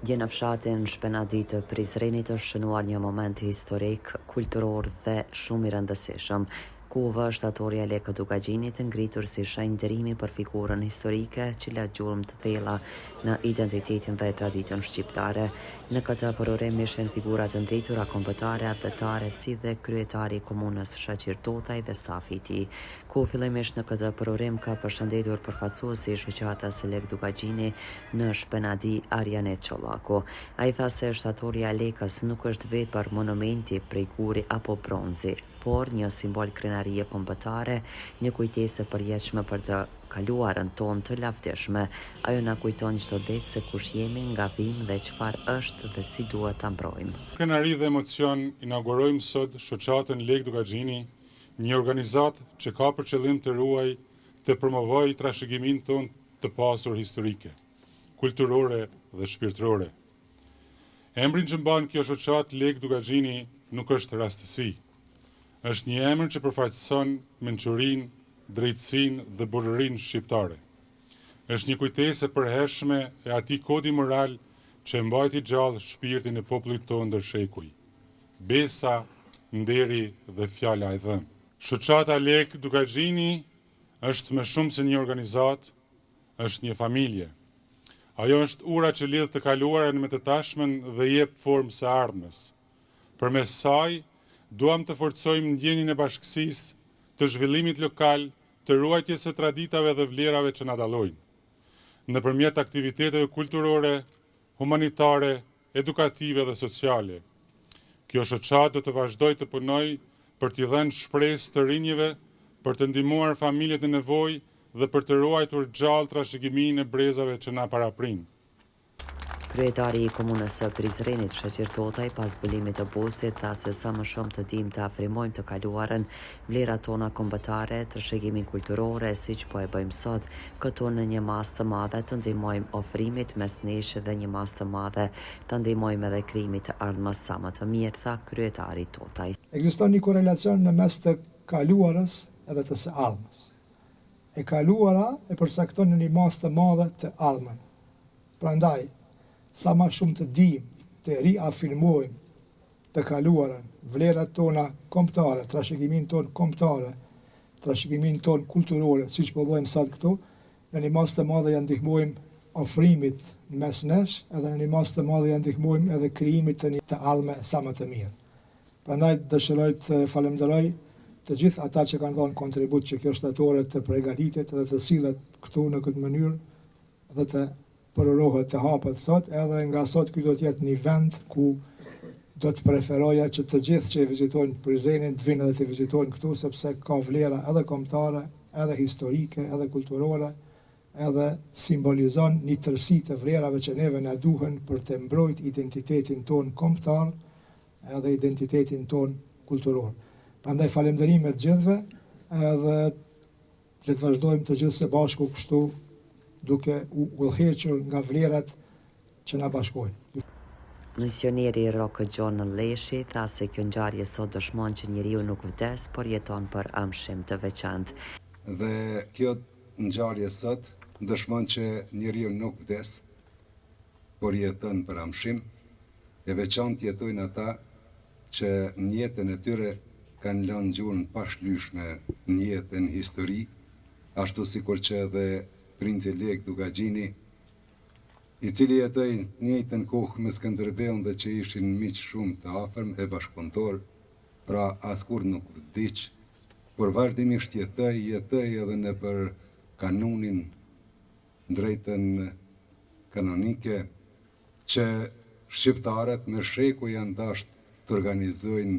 Dje në fshatin Shpenadi të Prizrenit është shënuar një moment historik, kulturor dhe shumë i rëndësishëm, ku vështatorja Lekë Dugagjinit ngritur si shenjë nderimi për figurën historike që la gjurmë të thella në identitetin dhe traditën shqiptare. Në këtë përurim ishin figurat të ndritura kombëtare, atletare, si dhe kryetari i komunës Shaqir Totaj dhe stafi i tij, ku fillimisht në këtë përurim ka përshëndetur përfaqësuesi i shoqatës Lekë Dugagjini në Shpenadi Arjanet Çollaku. Ai tha se shtatorja e Lekës nuk është vetëm monumenti prej guri apo bronzi, por një simbol krenarie kombëtare, një kujtesë e përjetshme për të kaluarën tonë të lavdishme. Ajo na kujton çdo ditë se kush jemi, nga vim dhe çfarë është dhe si duhet ta mbrojmë. Krenari dhe emocion inaugurojmë sot shoqatën Lekë Dugagjini, një organizatë që ka për qëllim të ruaj, të promovojë trashëgiminë tonë të pasur historike, kulturore dhe shpirtërore. Emrin që mban kjo shoqatë Lekë Dugagjini nuk është rastësi. Është një emër që përfaqëson mençurinë, drejtësinë dhe burrërinë shqiptare. Është një kujtesë e përhershme e atij kodi moral që mbajti gjallë shpirtin e popullit tonë ndër shekuj. Besa, nderi dhe fjala e dhënë. Shoqata Lekë Dugagjini është më shumë se një organizatë, është një familje. Ajo është ura që lidh të kaluarën me të tashmen dhe jep formë së ardhmes. Përmes saj duam të forcojmë ndjenjën e bashkësisë, të zhvillimit lokal, të ruajtjes së traditave dhe vlerave që na dallojnë, nëpërmjet aktiviteteve kulturore, humanitare, edukative dhe sociale. Kjo shoqatë do të vazhdojë të punojë për t'i dhënë shpresë të rinjve, për të ndihmuar familjet në nevojë dhe për të ruajtur gjallë trashëgiminë e brezave që na paraprin. Kryetari i komunës së Prizrenit, Shaqir Totaj, pas zbulimit të postit, tha se sa më shumë të dimë të afrimojmë të kaluarën, vlerat tona kombëtare, trashëgimin kulturore, siç po e bëjmë sot, këtu në një masë të madhe të ndihmojmë ofrimit mes nesh dhe një masë të madhe të ndihmojmë edhe krijimit të ardhmës sa më të mirë, tha kryetari Totaj. Ekziston një korelacion në mes të kaluarës edhe të së ardhmës. E kaluara e përcakton në një masë të madhe të ardhmen. Prandaj, sa ma shumë të dim, të riafirmojmë të kaluarën, vlerat tona kombëtare, trashëgimin tonë kombëtare, trashëgimin tonë kulturore, siç po bëjmë sot këtu, në një masë të madhe ja ndihmojmë ofrimit në mes nesh, edhe në një masë të madhe ja ndihmojmë edhe krijimit të një të ardhme sa më të mirë. Prandaj dëshiroj të falenderoj të gjithë ata që kanë dhënë kontribut që kjo shtatore të përgatitet dhe të sillet këtu në këtë mënyrë dhe të përorohet të hapet sot, edhe nga sot ky do të jetë një vend ku do të preferoja që të gjithë që e vizitojnë Prizrenin të vinë edhe të vizitojnë këtu, sepse ka vlera edhe kombëtare, edhe historike, edhe kulturore, edhe simbolizon një tërësi të vlerave që neve na duhen për të mbrojt identitetin ton kombëtar, edhe identitetin ton kulturor. Prandaj falënderimet gjithëve, edhe që të vazhdojmë të gjithë së bashku kështu, duke u udhëhequr nga vlerat që na bashkojnë. Misioneri Rokë Gjon Leshi tha se kjo ngjarje sot dëshmon që njeriu nuk vdes, por jeton për amshim të veçantë. Dhe kjo ngjarje sot dëshmon që njeriu nuk vdes, por jeton për amshim. E veçantë jetojnë ata që në jetën e tyre kanë lënë gjurmë pashlyeshme në jetën histori, ashtu sikur që edhe princi Lekë Dugagjini, i cili jetoi në njëjtën kohë me Skënderbeun dhe që ishin miq shumë të afërm e bashkëpunëtor, pra askur nuk vdiq, por vazhdimisht jetoi edhe nëpër kanunin, drejtën kanonike, që shqiptarët me sheku janë dashur të organizojnë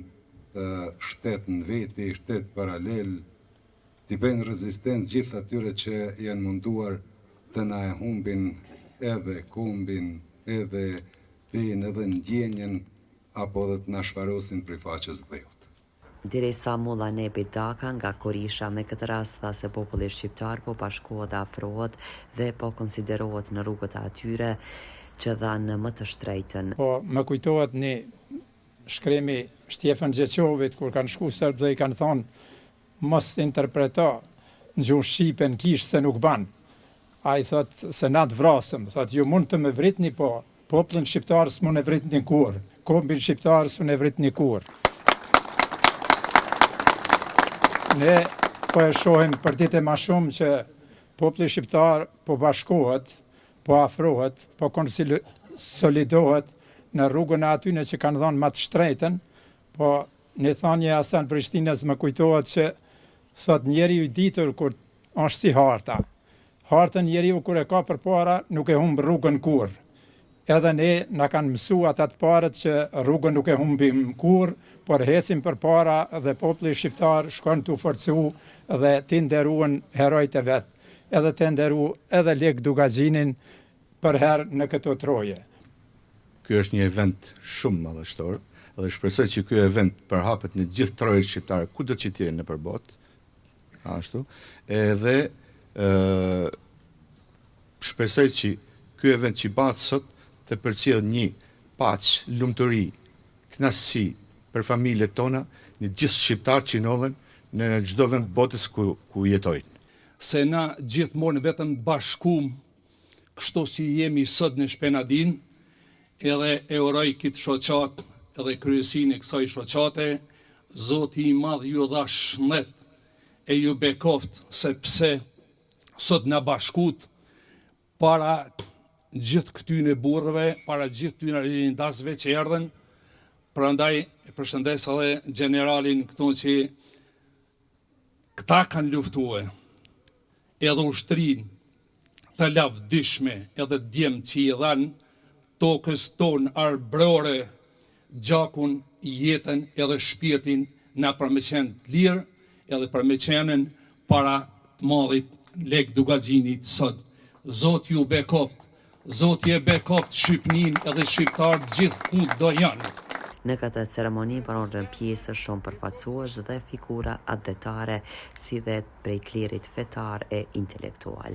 shtet në veti, shtet paralel, t'i bëjnë rezistencë gjithë atyre që janë munduar të na e humbin edhe kombin, edhe fenë, edhe ndjenjen, apo dhe të na shfarosin prej faqes dheut. Derisa Mulla Nebi Daka nga Korisha me këtë rast tha se populli shqiptar po bashkohet dhe afrohet dhe po konsiderohet në rrugët e atyre që dhanë më të shtrejtën. Po më kujtohet një shkrimi Shtjefan Gjeqovit kur kanë shku sërbë dhe i kanë thonë mos interpreto në gjuhë shqipe në kishë se nuk ban. A i thot se na të vrasëm, thot ju mund të me vritni po Popullin shqiptar s'mun e vrit një kur, kombin shqiptar s'mun e vrit një kur. Ne po e shohim për ditë e ma shumë që populli shqiptar po bashkohet, po afrohet, po konsolidohet në rrugën e atyne që kanë dhënë më të shtrejtën, po në thënie Hasan Prishtinës më kujtohet që thot njeriu i ditur kur është si harta. Hartën njeriu kur e ka përpara nuk e humb rrugën kur. Edhe ne na kanë mësuar ata të parët që rrugën nuk e humbim kur, por hesim përpara dhe populli shqiptar shkon të forcu dhe të nderuan herojtë e vet. Edhe të nderu edhe Lek Dugazhinin për herë në këto troje. Ky është një event shumë madhështor dhe shpresoj që ky event përhapet në gjithë trojet shqiptare kudo që të jenë nëpër botë. Ashtu. Edhe shpresoj që ky event që bëhet sot të përcjell një paqë, lumturi, kënaqësi për familjet tona, në gjithë shqiptarë që ndodhen në çdo vend të botës ku jetojnë. Se na gjithmonë vetëm bashkum, kështu si jemi sot në Shpenadin, edhe e uroj këtë shoqat edhe kryesinë e kësaj shoqate, Zoti i Madh ju dha shëndet e ju bekoft sepse sot na bashkut para gjithë këtyne burrëve, para gjithë këtyne rinjtasve që erdhen. Prandaj e përshëndes edhe generalin këtu që këta kanë luftuar edhe ushtrin të lavdishme edhe djemë që i dhanë tokës tonë arbrore, gjakun, jetën edhe shpirtin na për me qenë të lirë edhe për me qenën para të madhit Lek Dugazhinit sot. Zot ju bekoft, Zot je bekoft Shqipnin edhe shqiptar gjithë ku do janë. Në këtë ceremoni pranon pjesë shumë përfaqësues dhe figura atetare si dhe prej klirit fetar e intelektual.